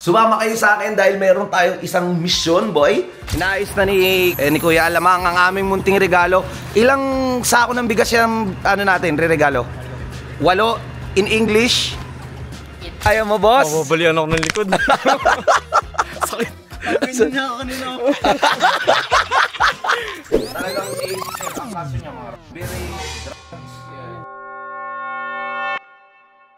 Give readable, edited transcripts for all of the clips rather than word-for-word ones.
Sumama kayo sa akin dahil meron tayong isang misyon, boy. Inaayos na ni Kuya Alamang ang aming munting regalo. Ilang sako ng bigas yung natin, re-regalo? 8 in English. Ayaw mo, boss? Mababalian ako ng likod. Sakit. Ganyan niya ako kanina. Talagang ang kaso niya, very drugs.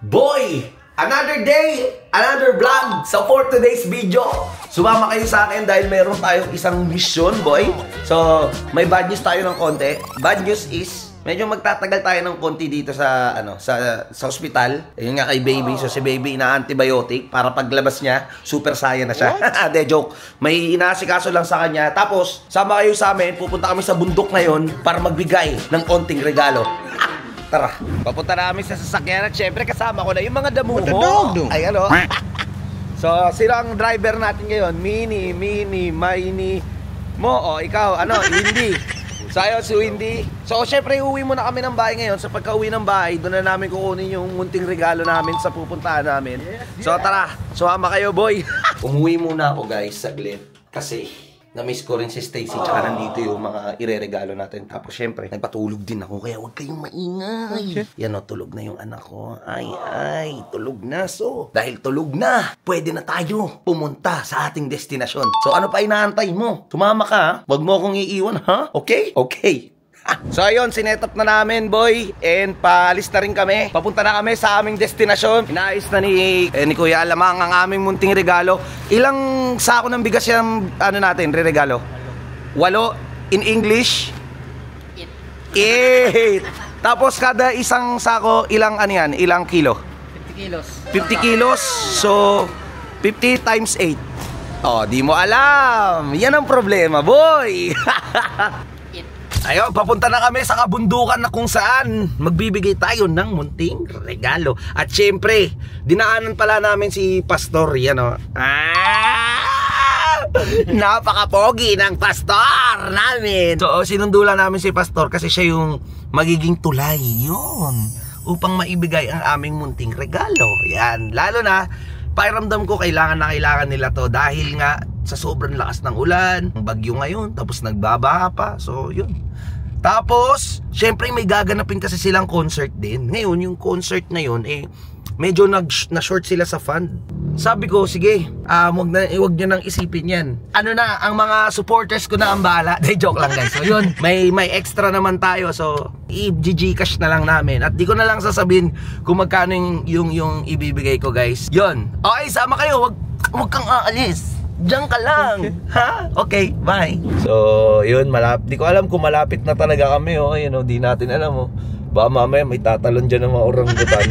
Boy! Another day, another vlog. So for today's video, sumama kayo sa akin dahil meron tayong isang mission, boy. So may bad news tayo ng konti. Bad news is medyo magtatagal tayo ng konti dito sa sa ospital. Ayun nga kay baby. So si baby ina-antibiotic para paglabas niya, super saiyan na siya. De joke. May inaasikaso lang sa kanya. Tapos sama kayo sa amin, pupunta kami sa bundok ngayon para magbigay ng konting regalo. Tara, papunta namin sa sasakyan at syempre kasama ko na yung mga damuho. Ay ano? So, sino ang driver natin ngayon? Mini, Mo, ikaw, Windy. So, ayun, si Windy. So, syempre, uwi muna kami ng bahay ngayon. Sa pagka-uwi ng bahay, doon na namin kukunin yung munting regalo namin sa pupuntahan namin. So, tara, sumama kayo, boy. Umuwi muna ako, guys, saglit. Kasi na-miss ko rin si Stacy, tsaka nandito yung mga ire-regalo natin. Tapos syempre, nagpatulog din ako, kaya huwag kayong maingay. Yan o, tulog na yung anak ko. Ay, tulog na. So, dahil tulog na, pwede na tayo pumunta sa ating destinasyon. So, ano pa inaantay mo? Sumama ka, ha? Huwag mo akong iiwan, ha? Okay? Okay. So ayun, sinetap na namin, boy. And paalis na rin kami. Papunta na kami sa aming destinasyon. Inaayos na ni Kuya Alamang ang aming munting regalo. Ilang sako ng bigas yung natin, re-regalo? 8 in English. 8. Tapos kada isang sako, ilang ilang kilo? 50 kilos. 50 kilos. So 50 times 8. Oh, di mo alam. Yan ang problema, boy. Ayun, papunta na kami sa kabundukan na kung saan magbibigay tayo ng munting regalo. At syempre, dinaanan pala namin si Pastor, yan o. Napaka-pogi ng Pastor namin. So, sinundula namin si Pastor kasi siya yung magiging tulay yun upang maibigay ang aming munting regalo. Yan, lalo na pakiramdam ko kailangan na kailangan nila to dahil nga sa sobrang lakas ng ulan, bagyo ngayon, tapos nagbabaha pa. So, yun. Tapos, syempre may gaganapin kasi silang concert din. Ngayon, yung concert na yun, medyo na-short sila sa fund. Sabi ko, sige, huwag nyo nang isipin yan. Ang mga supporters ko na ang bahala. Joke lang, guys. So, yun, may extra naman tayo. So, i-Gcash na lang namin. At di ko na lang sasabihin kung magkano yung ibibigay ko, guys. Yun. Okay, sama kayo. Huwag kang aalis. Diyan ka lang. Ha? Okay, bye. So, yun, di ko alam kung malapit na talaga kami, di natin alam, Baka mamaya may tatalon dyan ng mga orangutan.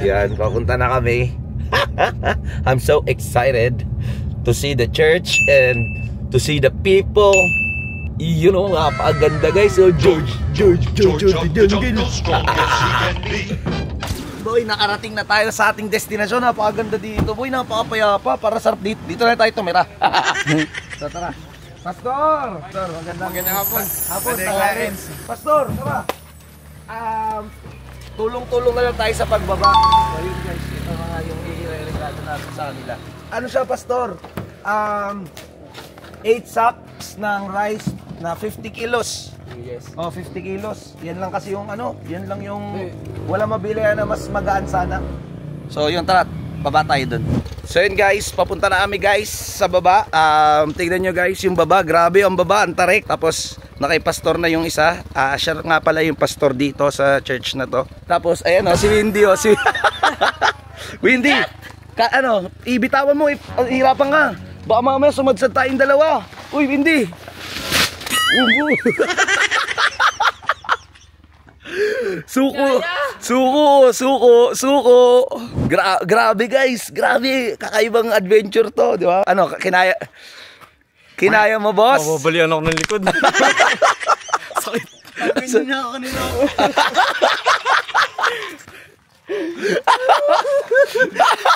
Yan, papunta na kami. I'm so excited to see the church and to see the people. You know, napakaganda, guys. So, George. Boy, nakarating na tayo sa ating destinasyon. Napakaganda dito, boy. Napakapayapa. Para sarap dito. Dito na tayo tumira. So, tara. Pastor! Pastor, magandang hapon. Pastor, tara. Tulong-tulong na lang tayo sa pagbaba. So, yun guys. Ito mga yung i-regalo natin sa kanila. Ano siya, Pastor? 8 sacks ng rice na 50 kilos. Yes. 50 kilos. Yan lang kasi yung yan lang yung wala mabili na mas magaan sana. So yun, tara, baba tayo dun. So yun guys, papunta na kami guys sa baba. Tignan nyo guys yung baba, grabe ang baba, ang tarik. Tapos nakipastor na yung isa. Siya nga pala yung pastor dito sa church na to. Tapos ayan si Windy si Windy, ibitawan mo, hirapan ka. Baka mamaya sumadsad tayong dalawa. Uy Windy. Suko. Grabe guys, grabe. Kakaibang adventure to, di ba? Kinaya mo, boss? Mababalian ako ng likod. Sakit. Ganyan niya ako kanina.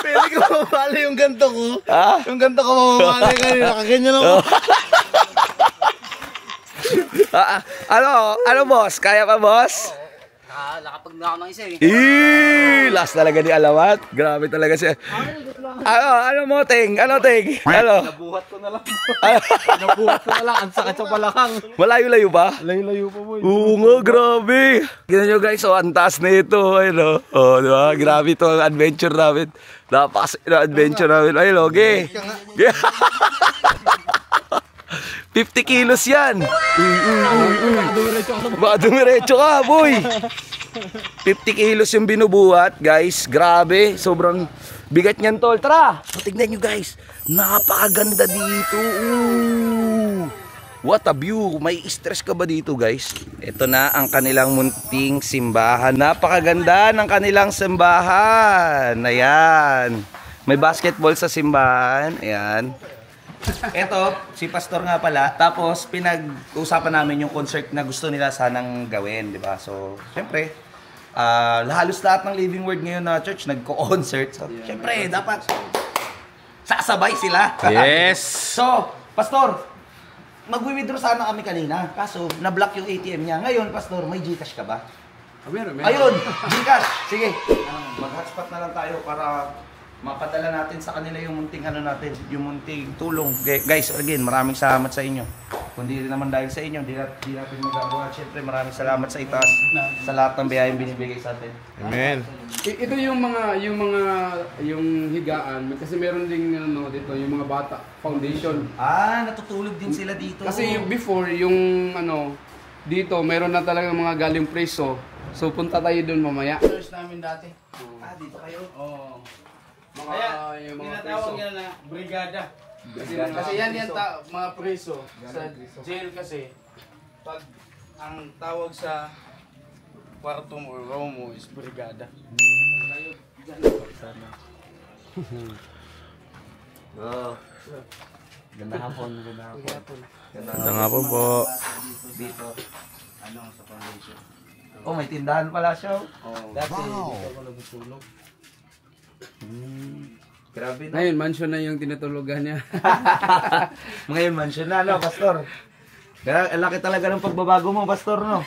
Pwede ko mabali yung ganto ko. Yung ganto ko mabali kanina. Kaganyan ako. Ano boss? Kaya pa boss? Nakapag na ako ng isa eh. Last talaga ni Alawat. Grabe talaga siya. Ano mo, Ting? Ano, Ting? Ano? Nabuhat ko na lang. Ang sakit sa palakang. Malayo-layo ba? Layo-layo pa boy. Oo nga, grabe. Tignan nyo guys, ang taas na ito. Ayun, oh, di ba? Grabe ito ang adventure namin. Napakasaya na adventure namin. Ayun, okay. 50 kilos yan. Baka dumiretso ka, boy. 50 kilos yung binubuhat, guys. Grabe. Sobrang bigat niyan, tol. Tara. Tignan nyo, guys. Napakaganda dito. Ooh. What a view. May stress ka ba dito, guys? Ito na ang kanilang munting simbahan. Napakaganda ng kanilang simbahan. Ayan. May basketball sa simbahan. Ayan. Ito, si Pastor nga pala. Tapos, pinag-usapan namin yung concert na gusto nila sanang gawin, di ba? So, syempre, halos lahat ng Living Word ngayon na church nagko-concert. So, syempre, dapat sasabay sila. Yes! So, Pastor, mag-withdraw sana kami kanina. Kaso, na-block yung ATM niya. Ngayon, Pastor, may Gcash ka ba? Meron. Ayun, Gcash. Sige, mag-hotspot na lang tayo para mapadala natin sa kanila yung munting ano natin, yung munting tulong. Guys, again, maraming salamat sa inyo. Kundi rin naman dahil sa inyo, di natin magagawa. Siyempre, maraming salamat sa itaas sa lahat ng biyayang binibigay sa atin. Amen. Ito yung higaan kasi meron ding ano dito yung mga bata foundation. Natutulog din sila dito. Kasi yung before yung ano dito meron na talaga mga galing preso. So punta tayo doon mamaya. Church namin dati. Dito kayo? Oo. Kaya, Yung mga tinatawag preso. niya na brigada. Kasi yan mga preso sa jail kasi Pag ang tawag sa kwarto mo, room mo is brigada. Ganda hapon. Ganda nga po. Dito. Ano sa foundation? Oh, may tindahan pala siya. Dati, dito ako nagtulog. Grabe na. ngayon mansion na yung tinutulugan niya. Ngayon mansion na, no, Pastor? Kaya laki talaga ng pagbabago mo, Pastor, no?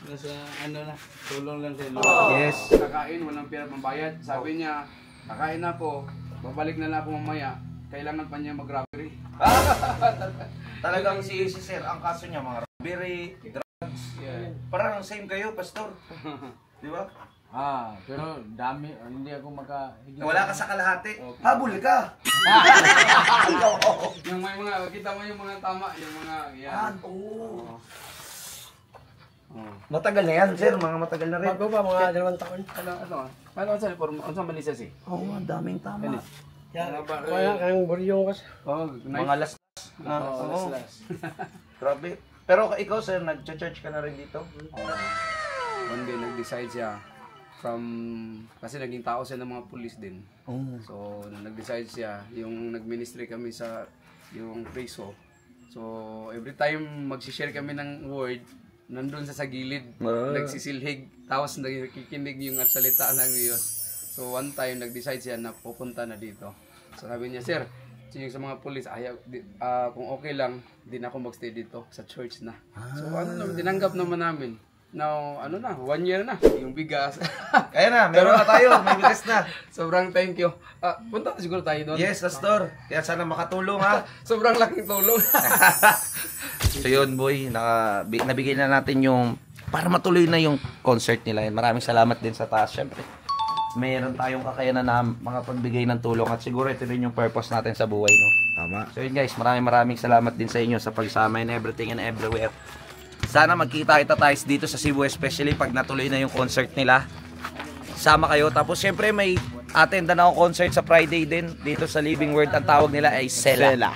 Nasa ano na, tulong lang sa Lord. Yes. Kakain, walang pera pambayad. Sabi niya, kakain na po, babalik na lang ako mamaya. Kailangan pa niya mag-robbery. Talagang si Sir, ang kaso niya, mga robbery, drugs. Yeah. Parang same kayo, Pastor. Di ba? Pero dami, hindi ako Wala ka sa kalahati. Habol ka. Yung may mga, kita mo yung mga tama, yung mga, yan. Oo. Matagal na yan, Sir. Mga matagal na rin. ba, mga 2 taon? Paano sa forma, ang sa Malaysia si? Oo, ang daming tama. Kaya kayong buryong kasi. Oh, Mga last. Oo. last. Grabe. Pero ikaw, Sir, nag-church ka na rin dito? One day nag-decide siya kasi naging tao siya ng mga pulis din. So nag-decide siya yung nag-ministry kami sa yung preso. So every time mag-share kami ng word, nandun sa gilid, nagsisilhig, tapos nakikinig yung salita ng Diyos. So one time nag-decide siya na pupunta na dito. So sabi niya, Sir, yung sa mga pulis, kung okay lang, din ako magstay dito sa church na. So dinanggap naman namin. Now, 1 year na. Yung bigas. Kaya na, meron na tayo. May bigas na. Sobrang thank you. Punta na siguro tayo doon. Yes, Pastor. Kaya sana makatulong, ha. Sobrang laking tulong. So yun, boy, nabigay na natin yung para matuloy na yung concert nila. Maraming salamat din sa taas. Syempre, mayroon tayong kakayanan na mga pagbigay ng tulong at siguro ito rin yung purpose natin sa buhay, no? Tama. So yun, guys, maraming salamat din sa inyo sa pagsama in everything and everywhere. Sana magkita-kita tayo dito sa Cebu, especially pag natuloy na yung concert nila. Sama kayo. Tapos syempre may attend na ako concert sa Friday din dito sa Living Word. Ang tawag nila ay Sela.